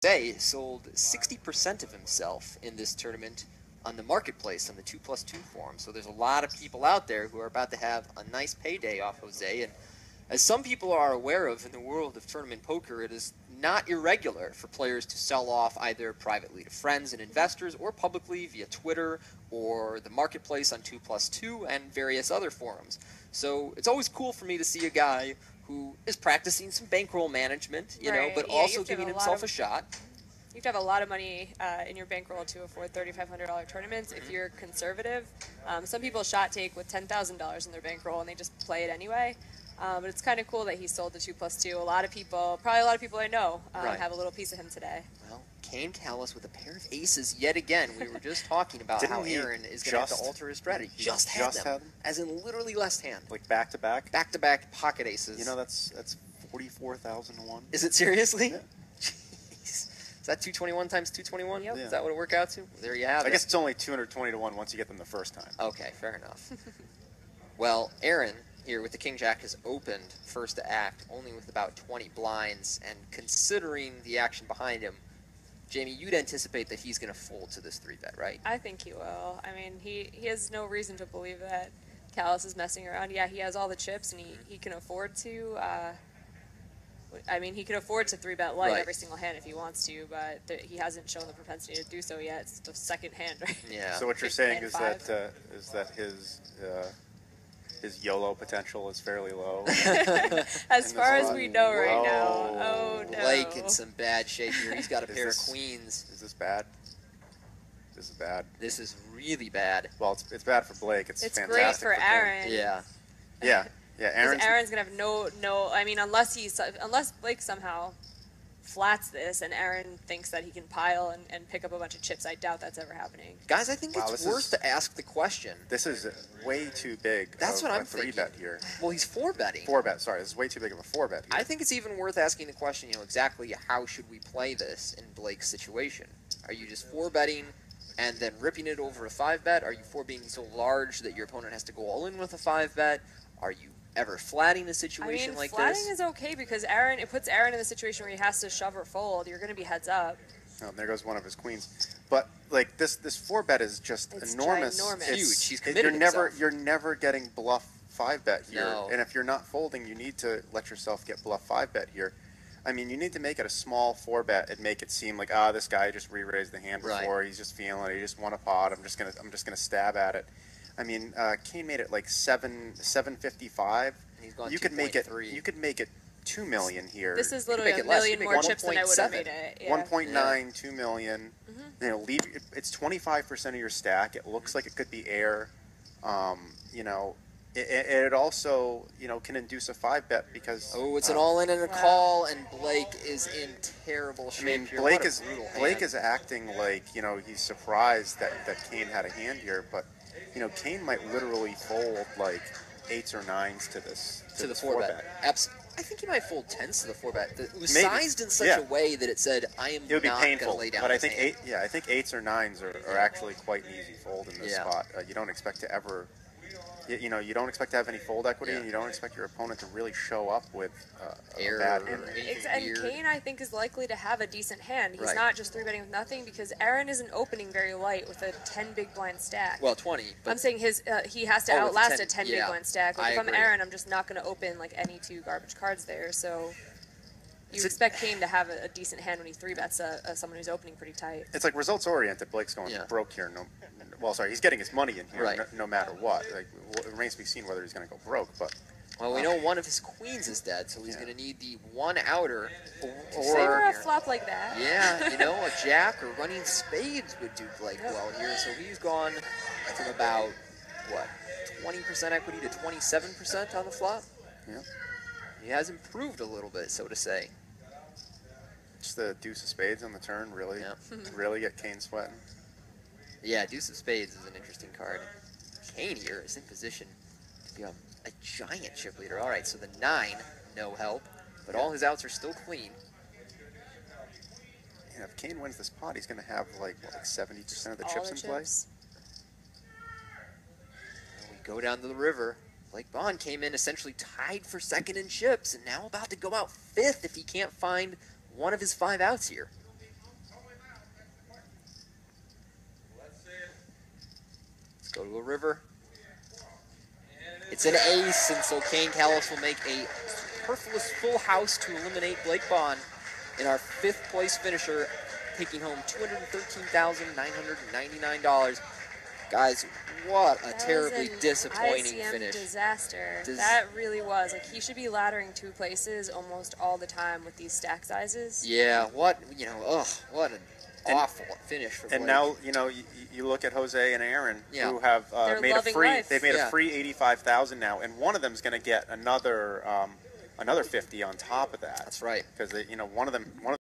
Jose sold 60% of himself in this tournament on the marketplace, on the 2+2 forum. So there's a lot of people out there who are about to have a nice payday off Jose. And as some people are aware of in the world of tournament poker, it is not irregular for players to sell off either privately to friends and investors or publicly via Twitter or the marketplace on 2+2 and various other forums. So it's always cool for me to see a guy who is practicing some bankroll management, you know, but also giving himself a shot. You have to have a lot of money in your bankroll to afford $3,500 tournaments if you're conservative. Some people shot take with $10,000 in their bankroll and they just play it anyway. But it's kind of cool that he sold the 2+2. A lot of people, probably a lot of people I know, have a little piece of him today. Well, Kane Callis with a pair of aces yet again. We were just talking about how Aaron is going to have to alter his strategy. Just had them, as in literally last hand. Like back to back? Back to back pocket aces. You know, that's 44,000 to 1. Is it seriously? Yeah. Jeez. Is that 221 times 221? Yep. Yeah. Is that what it worked out to? There you have it. I guess it's only 220 to 1 once you get them the first time. Okay, fair enough. Well, Aaron here with the King Jack has opened first to act only with about 20 blinds, and considering the action behind him, Jamie, you'd anticipate that he's going to fold to this 3-bet, right? I think he will. I mean, he has no reason to believe that Callis is messing around. Yeah, he has all the chips, and he can afford to. I mean, he can afford to 3-bet light every single hand if he wants to, but he hasn't shown the propensity to do so yet. It's the second hand, right? Yeah. So what you're saying is that his YOLO potential is fairly low. As far as we know right now. Oh, no. Blake in some bad shape here. He's got a pair of queens. Is this bad? This is bad. This is really bad. Well, it's bad for Blake. It's fantastic great for Aaron. Yeah. Yeah. Yeah. Aaron's gonna have no. I mean, unless Blake somehow flats this and Aaron thinks that he can pile and pick up a bunch of chips, I doubt that's ever happening. Guys, I think it's worth to ask the question. This is way too big. That's what I'm thinking. 3-bet here. Well, he's 4-betting. 4-bet. Sorry, this is way too big of a 4-bet here. I think it's even worth asking the question. You know, exactly how should we play this in Blake's situation? Are you just 4-betting and then ripping it over a 5-bet? Are you 4-betting so large that your opponent has to go all in with a 5-bet? Are you ever flatting a situation like this? Flatting is okay because it puts Aaron in the situation where he has to shove or fold. You're going to be heads up. Oh, and there goes one of his queens. But like this 4-bet is just enormous. Ginormous. It's huge. He's committed himself. You're never getting bluff 5-bet here. No. And if you're not folding, you need to let yourself get bluff 5-bet here. I mean, you need to make it a small 4-bet and make it seem like, this guy just re-raised the hand before. He's just feeling it. He just won a pot. I'm just gonna stab at it. I mean, Kane made it like 755. He's gone you could make it 2 million here. This is literally a million more chips than I would have made it. Yeah. 1.9, 2 million. You know, it's 25% of your stack. It looks like it could be air. You know, it also, you know, can induce a 5-bet because it's an all-in and a call, and Blake is in terrible shape. I mean, here. Blake is acting like, you know, he's surprised that Kane had a hand here, but you know, Kane might literally fold like 8s or 9s to the 4-bet. Absolutely. I think he might fold 10s to the 4-bet. It was sized in such a way that it said, "I am not going to lay down." But I think 8s or 9s are actually quite an easy fold in this spot. You don't expect to ever. You know, you don't expect to have any fold equity, and you don't expect your opponent to really show up with a bad hand. And Kane, I think, is likely to have a decent hand. He's not just 3-betting with nothing because Aaron isn't opening very light with a 10 big blind stack. Well, 20. But I'm saying he has to outlast a 10 big blind stack. Like, if I'm agree. Aaron, I'm just not going to open like any 2 garbage cards there. So you expect Kane to have a decent hand when he 3-bets someone who's opening pretty tight. It's like results oriented. Blake's going broke here. Well, sorry, he's getting his money in here no matter what. Like, it remains to be seen whether he's going to go broke. But we know one of his queens is dead, so he's going to need the one outer. Or a flop like that. Yeah, you know, a jack or running spades would do Blake well here. So he's gone from about 20% equity to 27% on the flop. Yeah, he has improved a little bit, so to say. Just the deuce of spades on the turn really get Kane sweating. Yeah, deuce of spades is an interesting card. Kane here is in position to be a giant chip leader. All right, so the 9, no help, but all his outs are still clean. Yeah, if Kane wins this pot, he's going to have like 70% of the chips in play. We go down to the river. Blake Bond came in essentially tied for second in chips, and now about to go out 5th if he can't find one of his 5 outs here. Go to a river. It's an ace, and so Kane Callis will make a superfluous full house to eliminate Blake Bond in our 5th place finisher, taking home $213,999. Guys, what a terribly disappointing ICM finish. Disaster. That really was. Like, he should be laddering 2 places almost all the time with these stack sizes. Yeah, what an awful finish for Blake. And now, you look at Jose and Aaron, who have made a free. Life. They've made a free 85,000 now, and one of them is going to get another 50 on top of that. That's right. Because one of them